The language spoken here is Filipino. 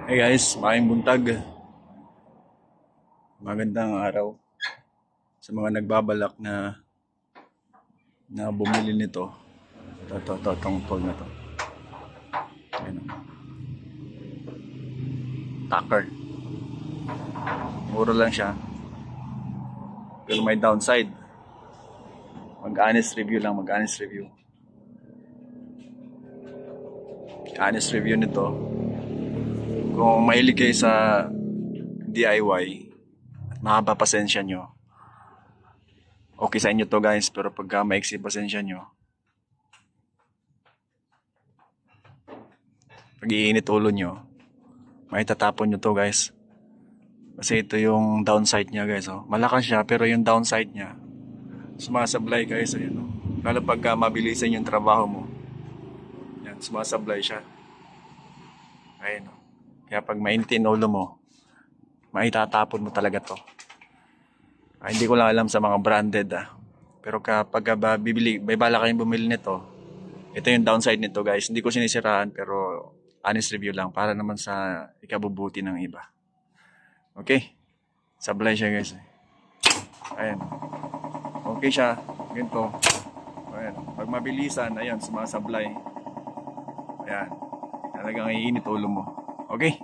Hey guys, maayong buntag. Magandang araw sa mga nagbabalak na bumili nito. Itong tool na to. Ayan. Tucker. Mura lang siya. Pero may downside. Mag-honest review lang, mag-honest review. Honest review nito. Kung mahilig kayo sa DIY at mahaba pasensya nyo, okay sa inyo to guys, pero pagka maiksi pasensya nyo, pag-iinit ulo nyo, may tatapon nyo to guys. Kasi ito yung downside niya guys. Oh. Malakas siya pero yung downside niya, sumasablay guys. Ayun, oh. Lalo pagka mabilisan yung trabaho mo, yan, sumasablay siya. Ayun, oh. Kaya pag mainitin ulo mo, maitatapon mo talaga to. Hindi ko lang alam sa mga branded Pero kapag may bala kayong bumili nito, ito yung downside nito guys. Hindi ko sinisiraan pero honest review lang para naman sa ikabubuti ng iba. Okay? Sablay siya guys. Ayan. Okay siya. Ganito. Ayan. Pag mabilisan, ayan, sumasablay. Ayan. Talagang iinit ulo mo. Okay?